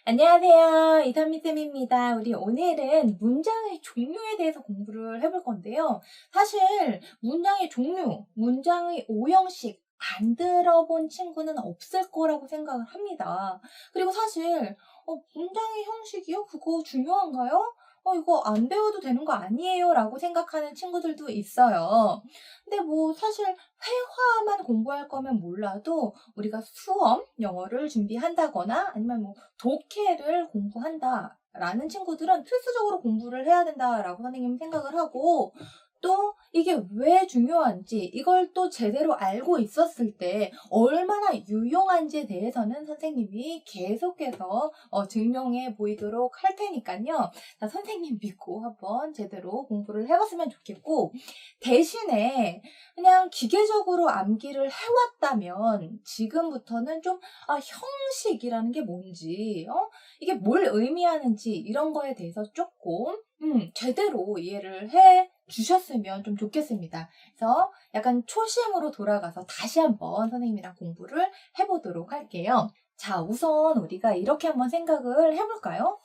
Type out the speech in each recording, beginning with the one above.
안녕하세요. 이선미쌤입니다. 우리 오늘은 문장의 종류에 대해서 공부를 해볼 건데요. 사실 문장의 종류, 문장의 오형식 안 들어본 친구는 없을 거라고 생각을 합니다. 그리고 사실 문장의 형식이요? 그거 중요한가요? 이거 안 배워도 되는 거 아니에요? 라고 생각하는 친구들도 있어요. 근데 뭐 사실 회화만 공부할 거면 몰라도 우리가 수험, 영어를 준비한다거나 아니면 뭐 독해를 공부한다 라는 친구들은 필수적으로 공부를 해야 된다라고 선생님은 생각을 하고, 또 이게 왜 중요한지 이걸 또 제대로 알고 있었을 때 얼마나 유용한지에 대해서는 선생님이 계속해서 증명해 보이도록 할 테니까요. 자, 선생님 믿고 한번 제대로 공부를 해봤으면 좋겠고, 대신에 그냥 기계적으로 암기를 해왔다면 지금부터는 좀 형식이라는 게 뭔지, 이게 뭘 의미하는지 이런 거에 대해서 조금 제대로 이해를 해 주셨으면 좀 좋겠습니다. 그래서 약간 초심으로 돌아가서 다시 한번 선생님이랑 공부를 해보도록 할게요. 자, 우선 우리가 이렇게 한번 생각을 해볼까요?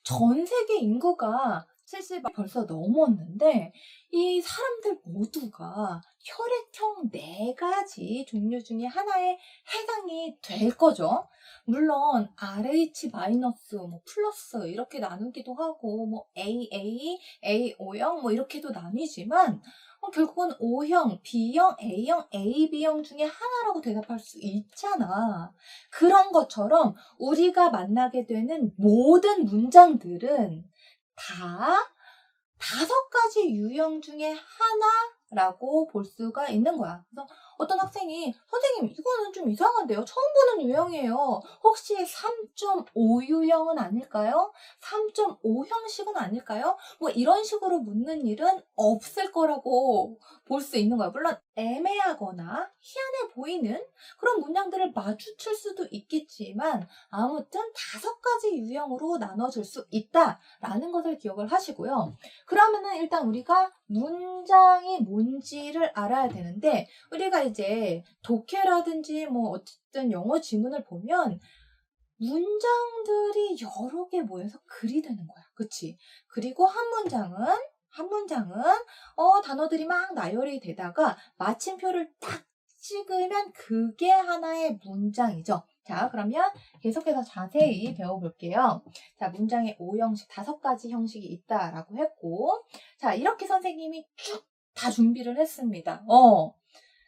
전 세계 인구가 70억 벌써 넘었는데 이 사람들 모두가 혈액형 4가지 종류 중에 하나에 해당이 될 거죠. 물론 RH 마이너스, 뭐 플러스 이렇게 나누기도 하고 뭐 AA, A5형 뭐 이렇게도 나뉘지만 결국은 O형, B형, A형, AB형 중에 하나라고 대답할 수 있잖아. 그런 것처럼 우리가 만나게 되는 모든 문장들은 다 5가지 유형 중에 하나라고 볼 수가 있는 거야. 그래서 어떤 학생이 선생님 이거는 좀 이상한데요. 처음 보는 유형이에요. 혹시 3.5 유형은 아닐까요? 3.5형식은 아닐까요? 뭐 이런 식으로 묻는 일은 없을 거라고 볼 수 있는 거야. 물론 애매하거나 희한해 보이는 그런 문장들을 마주칠 수도 있겠지만 아무튼 5가지 유형으로 나눠질 수 있다라는 것을 기억을 하시고요. 그러면은 일단 우리가 문장이 뭔지를 알아야 되는데, 우리가 이제 독해라든지 뭐 어쨌든 영어 지문을 보면 문장들이 여러 개 모여서 글이 되는 거야. 그치? 그리고 한 문장은 단어들이 막 나열이 되다가 마침표를 딱 찍으면 그게 하나의 문장이죠. 자, 그러면 계속해서 자세히 배워볼게요. 자, 문장의 5형식, 5가지 형식이 있다라고 했고, 자, 이렇게 선생님이 쭉 다 준비를 했습니다.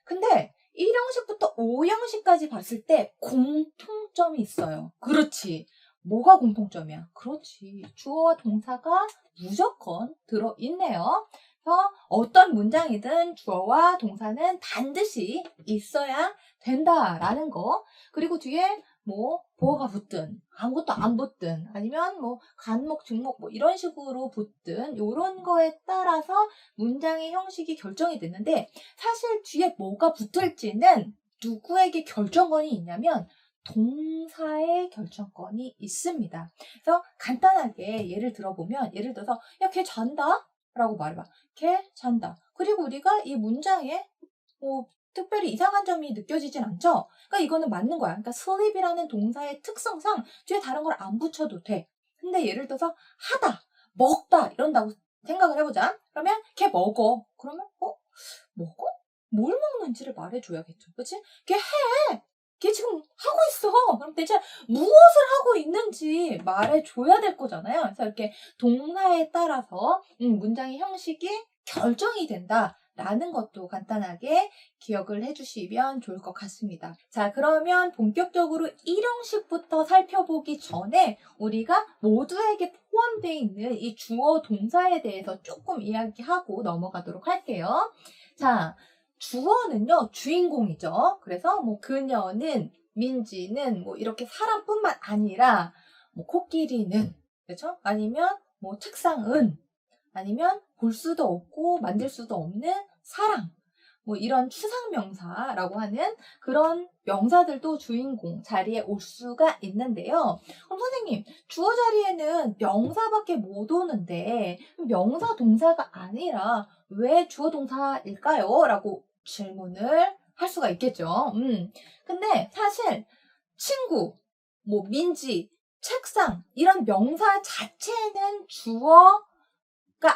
근데 1형식부터 5형식까지 봤을 때 공통점이 있어요. 그렇지. 뭐가 공통점이야? 그렇지. 주어와 동사가 무조건 들어있네요. 그래서 어떤 문장이든 주어와 동사는 반드시 있어야 된다라는 거. 그리고 뒤에 뭐 보어가 붙든 아무것도 안 붙든 아니면 뭐 간목, 증목 뭐 이런 식으로 붙든 이런 거에 따라서 문장의 형식이 결정이 되는데, 사실 뒤에 뭐가 붙을지는 누구에게 결정권이 있냐면 동사의 결정권이 있습니다. 그래서 간단하게 예를 들어보면, 예를 들어서 야, 걔 잔다? 라고 말해봐. 걔 잔다. 그리고 우리가 이 문장에 뭐 특별히 이상한 점이 느껴지진 않죠? 그러니까 이거는 맞는 거야. 그러니까 sleep이라는 동사의 특성상 뒤에 다른 걸 안 붙여도 돼. 근데 예를 들어서 하다, 먹다 이런다고 생각을 해보자. 그러면 걔 먹어. 그러면 먹어? 뭘 먹는지를 말해줘야겠죠. 그치? 걔 해! 걔 지금 하고 있어. 그럼 대체 무엇을 하고 있는지 말해줘야 될 거잖아요. 그래서 이렇게 동사에 따라서 문장의 형식이 결정이 된다라는 것도 간단하게 기억을 해주시면 좋을 것 같습니다. 자, 그러면 본격적으로 1형식부터 살펴보기 전에 우리가 모두에게 포함되어 있는 이 주어 동사에 대해서 조금 이야기하고 넘어가도록 할게요. 자, 주어는요, 주인공이죠. 그래서 뭐 그녀는, 민지는 뭐 이렇게 사람뿐만 아니라 뭐 코끼리는, 그렇죠? 아니면 뭐 책상은, 아니면 볼 수도 없고 만들 수도 없는 사랑, 뭐 이런 추상명사라고 하는 그런 명사들도 주인공 자리에 올 수가 있는데요. 그럼 선생님, 주어 자리에는 명사밖에 못 오는데 명사 동사가 아니라 왜 주어 동사일까요? 라고 질문을 할 수가 있겠죠. 근데 사실 친구, 뭐 민지, 책상 이런 명사 자체는 주어가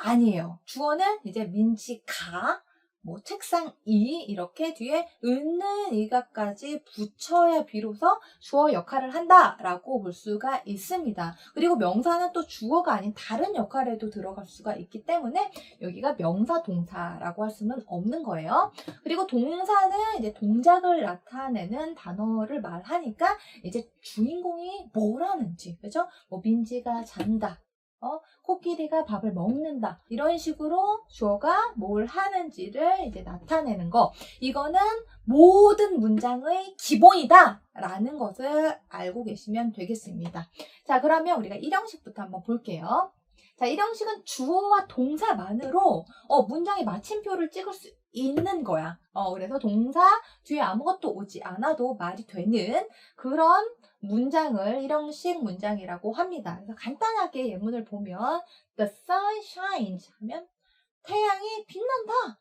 아니에요. 주어는 이제 민지 가, 뭐 책상 이 이렇게 뒤에 은는 이가까지 붙여야 비로소 주어 역할을 한다라고 볼 수가 있습니다. 그리고 명사는 또 주어가 아닌 다른 역할에도 들어갈 수가 있기 때문에 여기가 명사 동사라고 할 수는 없는 거예요. 그리고 동사는 이제 동작을 나타내는 단어를 말하니까 이제 주인공이 뭘 하는지, 그죠? 뭐 민지가 잔다. 코끼리가 밥을 먹는다. 이런 식으로 주어가 뭘 하는지를 이제 나타내는 거. 이거는 모든 문장의 기본이다. 라는 것을 알고 계시면 되겠습니다. 자, 그러면 우리가 1형식부터 한번 볼게요. 자, 1형식은 주어와 동사만으로 문장의 마침표를 찍을 수 있는 거야. 그래서 동사 뒤에 아무것도 오지 않아도 말이 되는 그런 문장을 1형식 문장이라고 합니다. 그래서 간단하게 예문을 보면 The sun shines 하면 태양이 빛난다.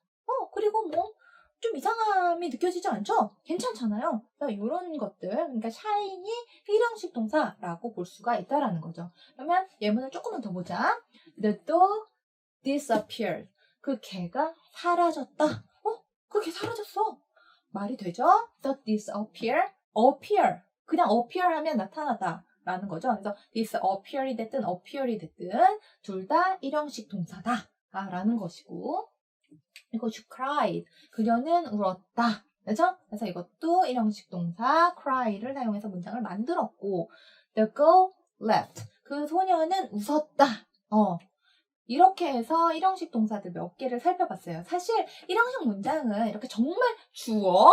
그리고 뭐 좀 이상함이 느껴지지 않죠? 괜찮잖아요. 이런 것들, 그러니까 shine이 1형식 동사라고 볼 수가 있다라는 거죠. 그러면 예문을 조금만 더 보자. The dog disappeared. 그 개가 사라졌다. 그 개 사라졌어. 말이 되죠? The disappear, appear. 그냥 appear 하면 나타나다 라는 거죠. 그래서 disappear이 됐든 appear이 됐든 둘 다 1형식 동사다 라는 것이고, 그리고 she cried. 그녀는 울었다. 그죠? 그래서 이것도 1형식 동사 cry를 사용해서 문장을 만들었고, the girl left. 그 소녀는 웃었다. 이렇게 해서 1형식 동사들 몇 개를 살펴봤어요. 사실 1형식 문장은 이렇게 정말 주어,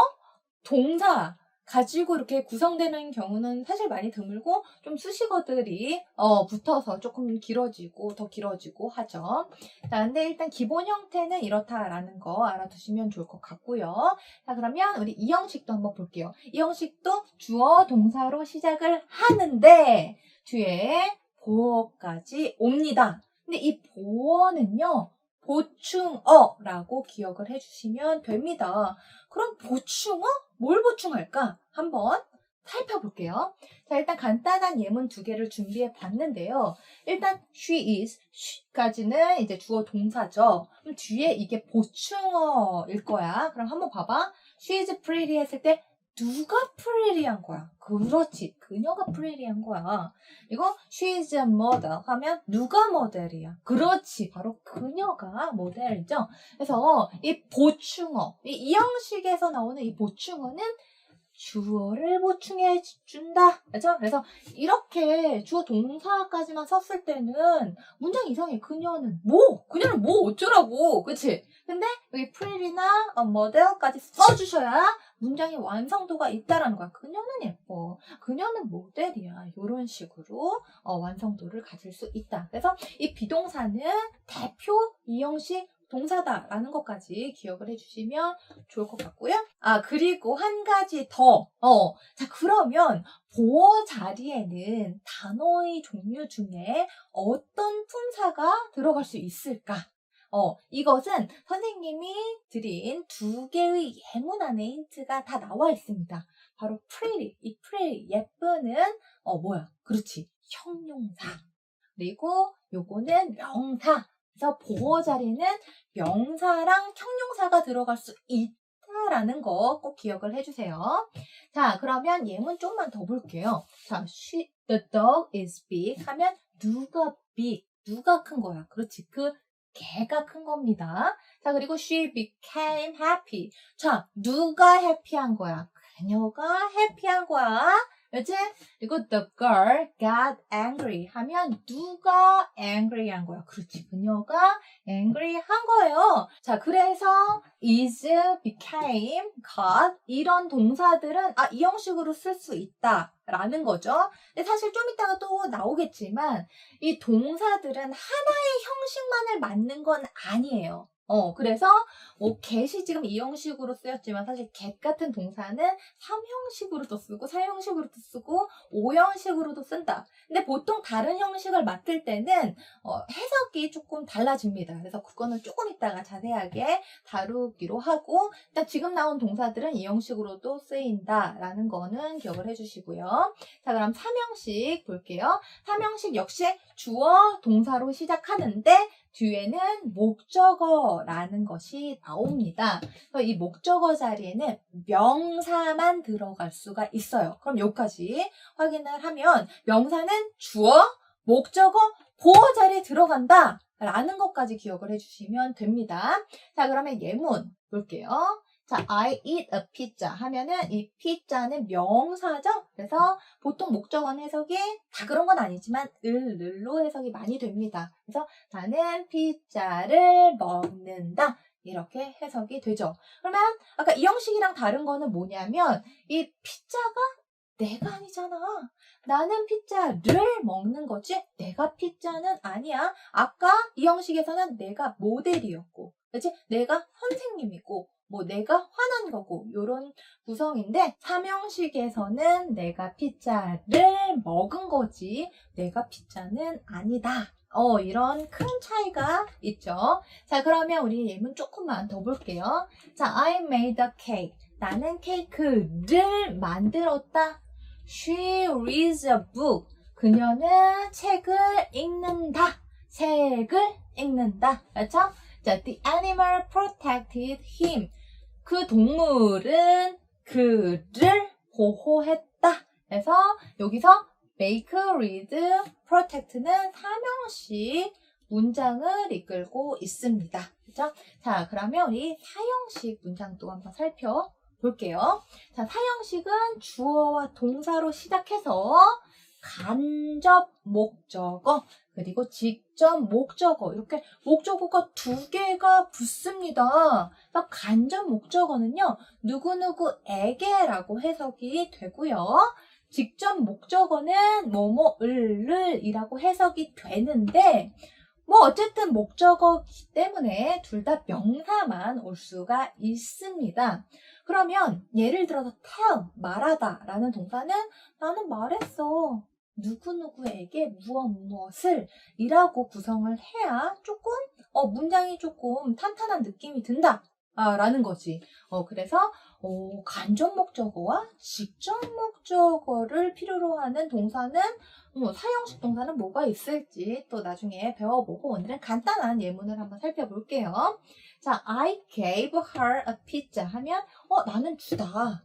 동사 가지고 이렇게 구성되는 경우는 사실 많이 드물고 좀 수식어들이 붙어서 조금 길어지고 더 길어지고 하죠. 자, 근데 일단 기본 형태는 이렇다라는 거 알아두시면 좋을 것 같고요. 자, 그러면 우리 2형식도 한번 볼게요. 2형식도 주어, 동사로 시작을 하는데 뒤에 보어까지 옵니다. 근데 이 보어는요, 보충어라고 기억을 해주시면 됩니다. 그럼 보충어? 뭘 보충할까? 한번 살펴볼게요. 자, 일단 간단한 예문 두 개를 준비해 봤는데요. 일단 she is, she까지는 이제 주어 동사죠. 그럼 뒤에 이게 보충어일 거야. 그럼 한번 봐봐. she is pretty 했을 때 누가 pretty한 거야? 그렇지. 그녀가 pretty한 거야. 이거 she is a model 하면 누가 모델이야? 그렇지. 바로 그녀가 모델이죠. 그래서 이 보충어, 이 형식에서 나오는 이 보충어는 주어를 보충해 준다. 그죠? 그래서 이렇게 주어 동사까지만 썼을 때는 문장 이상해. 그녀는 뭐 어쩌라고. 그치? 근데 여기 pretty나 model까지 써주셔야 문장의 완성도가 있다라는 거야. 그녀는 예뻐. 그녀는 모델이야. 이런 식으로 완성도를 가질 수 있다. 그래서 이 비동사는 대표 이형식 동사다라는 것까지 기억을 해주시면 좋을 것 같고요. 그리고 한 가지 더. 자, 그러면 보어 자리에는 단어의 종류 중에 어떤 품사가 들어갈 수 있을까? 이것은 선생님이 드린 두 개의 예문 안에 힌트가 다 나와 있습니다. 바로 pretty, 이 pretty, 예쁘는 뭐야? 그렇지, 형용사. 그리고 요거는 명사. 그래서 보어 자리는 명사랑 형용사가 들어갈 수 있다라는 거 꼭 기억을 해주세요. 자, 그러면 예문 좀만 더 볼게요. 자, the dog is big 하면 누가 big, 누가 큰 거야? 그렇지, 그 개가 큰 겁니다. 자, 그리고 she became happy. 자, 누가 해피한 거야? 그녀가 해피한 거야. 그치? 그리고 the girl got angry 하면 누가 angry한 거야? 그렇지, 그녀가 angry한 거예요. 자, 그래서 is, became, got 이런 동사들은 이 형식으로 쓸 수 있다라는 거죠. 근데 사실 좀 이따가 또 나오겠지만 이 동사들은 하나의 형식만을 맞는 건 아니에요. 그래서 get이 지금 2형식으로 쓰였지만 사실 get 같은 동사는 3형식으로도 쓰고 4형식으로도 쓰고 5형식으로도 쓴다. 근데 보통 다른 형식을 맡을 때는 해석이 조금 달라집니다. 그래서 그거는 조금 이따가 자세하게 다루기로 하고 일단 지금 나온 동사들은 2형식으로도 쓰인다라는 거는 기억을 해주시고요. 자, 그럼 3형식 볼게요. 3형식 역시 주어 동사로 시작하는데 뒤에는 목적어라는 것이 나옵니다. 이 목적어 자리에는 명사만 들어갈 수가 있어요. 그럼 여기까지 확인을 하면 명사는 주어, 목적어, 보어 자리에 들어간다 라는 것까지 기억을 해주시면 됩니다. 자, 그러면 예문 볼게요. 자, I eat a pizza 하면은 이 pizza는 명사죠? 그래서 보통 목적어 해석이 다 그런 건 아니지만 을로 해석이 많이 됩니다. 그래서 나는 피자를 먹는다. 이렇게 해석이 되죠. 그러면 아까 이 형식이랑 다른 거는 뭐냐면 이 피자가 내가 아니잖아. 나는 피자를 먹는 거지 내가 피자는 아니야. 아까 이 형식에서는 내가 모델이었고 그치? 내가 선생님이고 내가 화난 거고 요런 구성인데 3형식에서는 내가 피자를 먹은 거지 내가 피자는 아니다. 이런 큰 차이가 있죠. 자, 그러면 우리 예문 조금만 더 볼게요. 자, I made a cake. 나는 케이크를 만들었다. She reads a book. 그녀는 책을 읽는다. 책을 읽는다. 그렇죠? 자, the animal protected him. 그 동물은 그를 보호했다. 그래서 여기서 make, read, protect는 3형식 문장을 이끌고 있습니다. 그렇죠? 자, 그러면 우리 4형식 문장도 한번 살펴볼게요. 자, 4형식은 주어와 동사로 시작해서 간접 목적어 그리고 직접 목적어 이렇게 목적어가 2개가 붙습니다. 간접 목적어는요 누구누구에게라고 해석이 되고요. 직접 목적어는 뭐뭐을 이라고 해석이 되는데 어쨌든 목적어이기 때문에 둘 다 명사만 올 수가 있습니다. 그러면 예를 들어서 tell, 말하다 라는 동사는 나는 말했어. 누구누구에게 무엇을 이라고 구성을 해야 조금 문장이 조금 탄탄한 느낌이 든다 라는 거지. 그래서 간접 목적어와 직접 목적어를 필요로 하는 동사는 사형식 동사는 뭐가 있을지 또 나중에 배워보고 오늘은 간단한 예문을 한번 살펴볼게요. 자, I gave her a pizza 하면 나는 주다.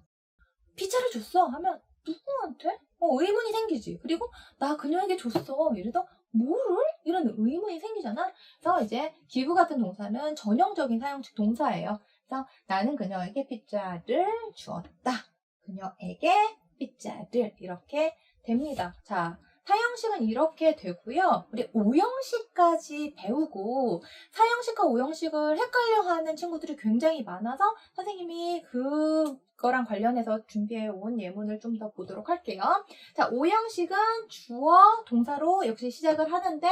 피자를 줬어 하면 누구한테? 의문이 생기지. 그리고 나 그녀에게 줬어. 이래서 뭐를? 이런 의문이 생기잖아. 그래서 이제 give 같은 동사는 전형적인 사용식 동사예요. 그래서 나는 그녀에게 피자를 주었다. 그녀에게 피자를 이렇게 됩니다. 자, 사형식은 이렇게 되고요. 우리 5형식까지 배우고 4형식과 5형식을 헷갈려하는 친구들이 굉장히 많아서 선생님이 그거랑 관련해서 준비해 온 예문을 좀 더 보도록 할게요. 자, 5형식은 주어, 동사로 역시 시작을 하는데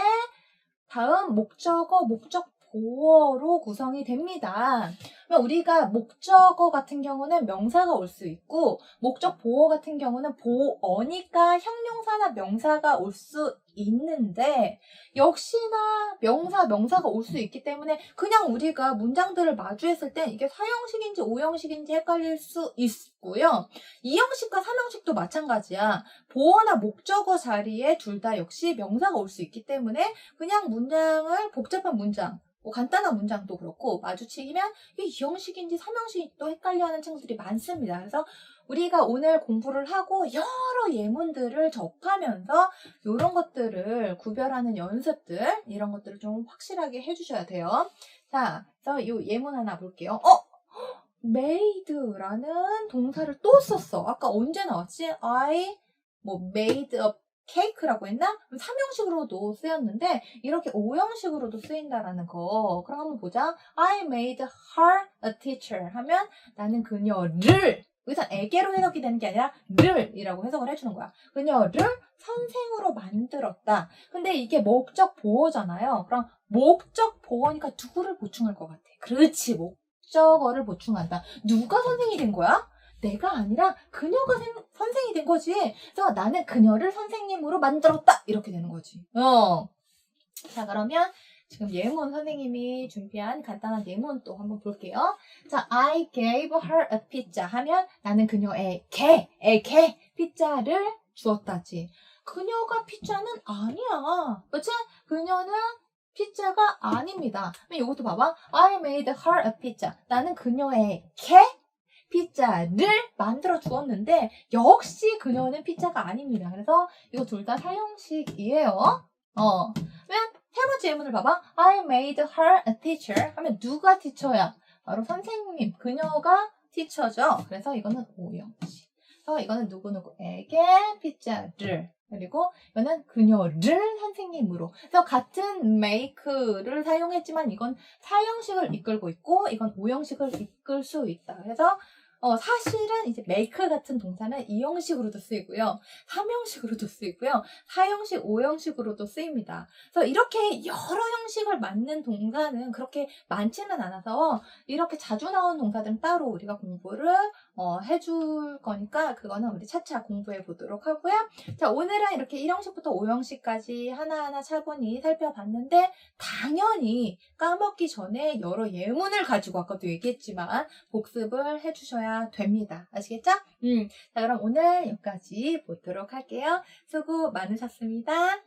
다음 목적어, 목적 보어로 구성이 됩니다. 그러면 우리가 목적어 같은 경우는 명사가 올 수 있고 목적 보어 같은 경우는 보어니까 형용사나 명사가 올 수 있는데 역시나 명사가 올 수 있기 때문에 그냥 우리가 문장들을 마주했을 땐 이게 4형식인지 5형식인지 헷갈릴 수 있고요. 2형식과 3형식도 마찬가지야. 보어나 목적어 자리에 둘 다 역시 명사가 올 수 있기 때문에 그냥 문장을 복잡한 문장 간단한 문장도 그렇고 마주치면 이게 2형식인지 3형식인지 또 헷갈려하는 친구들이 많습니다. 그래서 우리가 오늘 공부를 하고 여러 예문들을 접하면서 이런 것들을 구별하는 연습들 이런 것들을 좀 확실하게 해주셔야 돼요. 자, 그래서 이 예문 하나 볼게요. made라는 동사를 또 썼어. 아까 언제 나왔지? I made a cake라고 했나? 3형식으로도 쓰였는데 이렇게 5형식으로도 쓰인다라는 거. 그럼 한번 보자. I made her a teacher 하면 나는 그녀를 여기서 에게로 해석이 되는 게 아니라 를이라고 해석을 해주는 거야. 그녀를 선생으로 만들었다. 근데 이게 목적 보어잖아요. 그럼 목적 보어니까 누구를 보충할 것 같아? 그렇지, 목적어를 보충한다. 누가 선생이 된 거야? 내가 아니라 그녀가 선생이 된 거지. 그래서 나는 그녀를 선생님으로 만들었다. 이렇게 되는 거지. 자, 그러면 지금 예문 선생님이 준비한 간단한 예문 또 한번 볼게요. 자, I gave her a pizza 하면 나는 그녀에게 피자를 주었다지. 그녀가 피자는 아니야. 그치? 그녀는 피자가 아닙니다. 그럼 이것도 봐봐. I made her a pizza. 나는 그녀에게 피자를 만들어 주었는데 역시 그녀는 피자가 아닙니다. 그래서 이거 둘 다 사형식이에요. 그러면 세 번째 예문을 봐봐. I made her a teacher 하면 누가 티처야? 바로 선생님. 그녀가 티처죠. 그래서 이거는 오형식. 그래서 이거는 누구누구에게 피자를. 그리고 이거는 그녀를 선생님으로. 그래서 같은 make를 사용했지만 이건 사형식을 이끌고 있고 이건 오형식을 이끌 수 있다. 그래서 사실은 이제 make 같은 동사는 2형식으로도 쓰이고요. 3형식으로도 쓰이고요. 4형식, 5형식으로도 쓰입니다. 그래서 이렇게 여러 형식을 맞는 동사는 그렇게 많지는 않아서 이렇게 자주 나오는 동사들은 따로 우리가 공부를 해줄 거니까 그거는 우리 차차 공부해 보도록 하고요. 자, 오늘은 이렇게 1형식부터 5형식까지 하나하나 차분히 살펴봤는데 당연히 까먹기 전에 여러 예문을 가지고 아까도 얘기했지만 복습을 해주셔야 됩니다. 아시겠죠? 자, 그럼 오늘 여기까지 보도록 할게요. 수고 많으셨습니다.